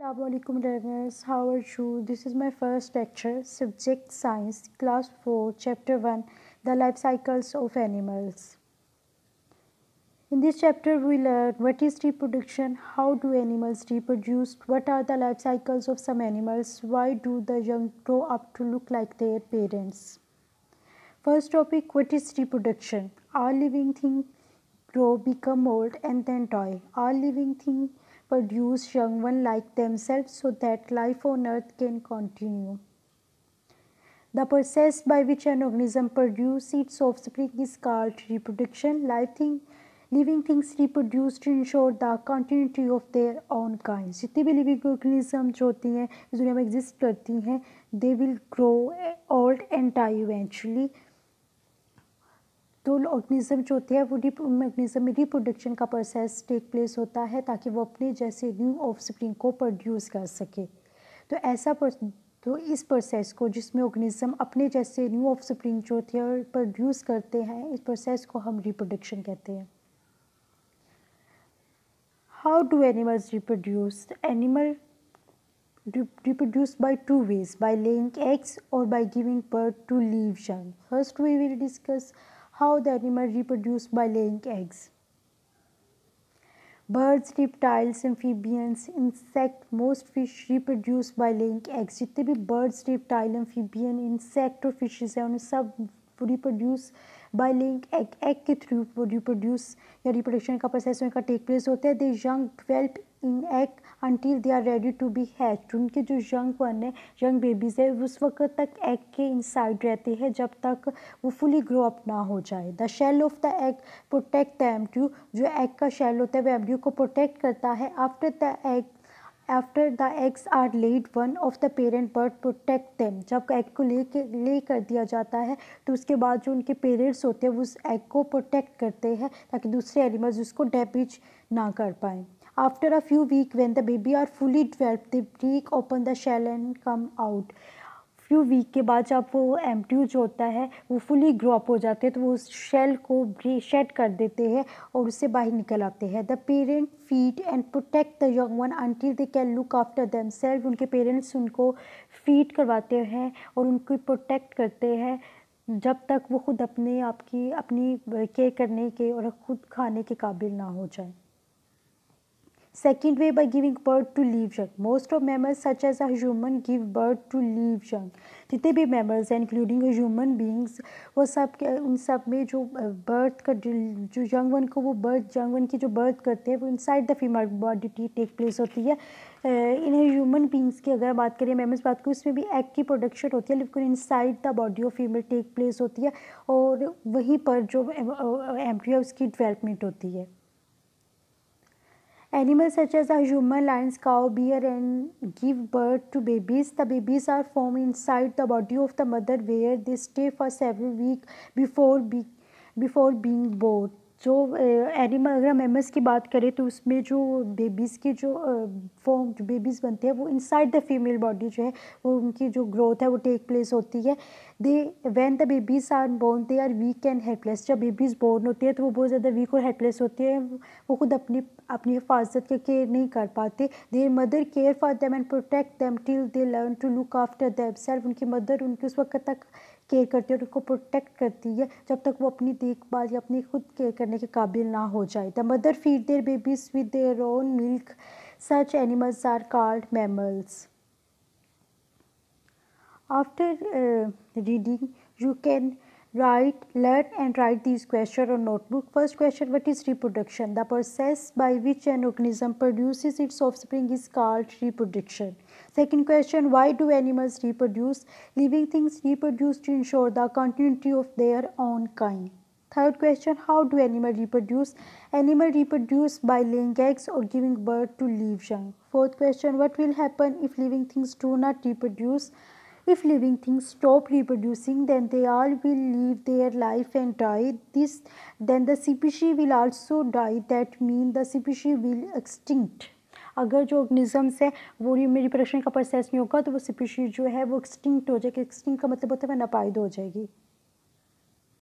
Assalamualaikum learners, how are you? This is my first lecture, Subject Science, Class 4, Chapter 1, The Life Cycles of Animals. In this chapter, we learn what is reproduction, how do animals reproduce, what are the life cycles of some animals, why do the young grow up to look like their parents. First topic, what is reproduction? All living things grow, become old, and then die. All living things produce young ones like themselves so that life on earth can continue. The process by which an organism produces its offspring is called reproduction. Living things reproduce to ensure the continuity of their own kind. जितनी भी living organism जो होती हैं इस दुनिया में exist करती हैं, they will grow old and die eventually. तो ऑर्गेनिज्म जो होते हैं वो ऑर्गेनिज्म में रिप्रोडक्शन का प्रोसेस टेक प्लेस होता है ताकि वो अपने जैसे न्यू ऑफस्प्रिंग को प्रोड्यूस कर सके। तो इस प्रोसेस को जिसमें ऑर्गेनिज्म अपने जैसे न्यू ऑफस्प्रिंग जो होते हैं प्रोड्यूस करते हैं, इस प्रोसेस को हम रिप्रोडक्शन कहते हैं। How do animals reproduce? Animal reproduce by two ways, by laying eggs or by giving birth to live young. First we will discuss how the animal reproduce by laying eggs. Birds, reptiles, amphibians, insect, most fish reproduce by laying eggs. जितने भी birds, reptile, amphibian, insect और fishes हैं उन्हें सब reproduce by laying egg. Egg के through वो reproduce या reproduction का प्रोसेस उनका टेक प्लेस होता है. They young develop in egg until they are ready to be hatched. उनके जो young वन है, young babies है, उस वक्त तक egg के inside रहते हैं जब तक वो fully grow up ना हो जाए. The shell of the egg protect the embryo. जो egg का shell होता है वो embryo को protect करता है. After the eggs are laid, one of the parent bird protect them. जब egg को ले कर दिया जाता है तो उसके बाद जो उनके पेरेंट्स होते हैं वो उस egg को प्रोटेक्ट करते हैं ताकि दूसरे एनिमल्स उसको डैमेज ना कर पाएँ. After a few weeks, when the baby are fully developed, they break open the shell and come out. Few week के बाद जब वो एम्ब्रियो जो होता है वो फुली ग्रो अप हो जाते हैं तो वो उस शेल को शेड कर देते हैं और उससे बाहर निकल आते हैं. The parent feed and protect the young one until they can look after themselves. उनके पेरेंट्स उनको फीड करवाते हैं और उनको प्रोटेक्ट करते हैं जब तक वो खुद अपनी केयर करने के और खुद खाने के काबिल ना हो जाए. Second way, by giving birth to live young. Most of mammals such as a human give birth to live young. जितने भी mammals हैं including human beings वो सब उन सब में जो birth का जो young one को वो young one की जो birth करते हैं वो inside the female body take place होती है. इन ह्यूमन बींग्स की अगर बात करें mammals बात करें उसमें भी egg की प्रोडक्शन होती है लेकिन inside the body of female take place होती है और वहीं पर जो embryo उसकी development होती है. Animals such as a human, lions, cow, bear and give birth to babies. The babies are formed inside the body of the mother where they stay for several weeks before being born. जो animal अगर हम MS की बात करें तो उसमें जो babies की जो फॉर्म जो बेबीज़ बनते हैं वो इनसाइड द फीमेल बॉडी जो है वो उनकी जो ग्रोथ है वो टेक प्लेस होती है. When the babies are born they are weak and helpless. जब बेबीज़ बोर्न होती है तो वो बहुत ज़्यादा वीक और हेल्पलेस होती है, वो खुद अपनी हिफाजत की केयर नहीं कर पाते. Their mother care for them and protect them till they learn to look after themselves. उनकी मदर उनकी उस वक्त तक केयर करती है और उनको प्रोटेक्ट करती है जब तक वो अपनी देखभाल या अपनी खुद केयर करने के काबिल ना हो जाए. The mother feed their babies with their own milk. Such animals are called mammals. After reading you can learn and write these questions on notebook. First question, what is reproduction? The process by which an organism produces its offspring is called reproduction. Second question, why do animals reproduce? Living things reproduce to ensure the continuity of their own kind. Third question, how do animals reproduce? Animals reproduce by laying eggs or giving birth to live young. Fourth question, what will happen if living things do not reproduce? If living things stop reproducing, then they all will live their life and die. Then the species will also die. That means the species will extinct. अगर जो organisms है वो reproduction का process नहीं होगा तो वो species जो है वो एक्सटिंक्ट हो जाएगी. एक्सटिंक्ट का मतलब होता है नापायद हो जाएगी.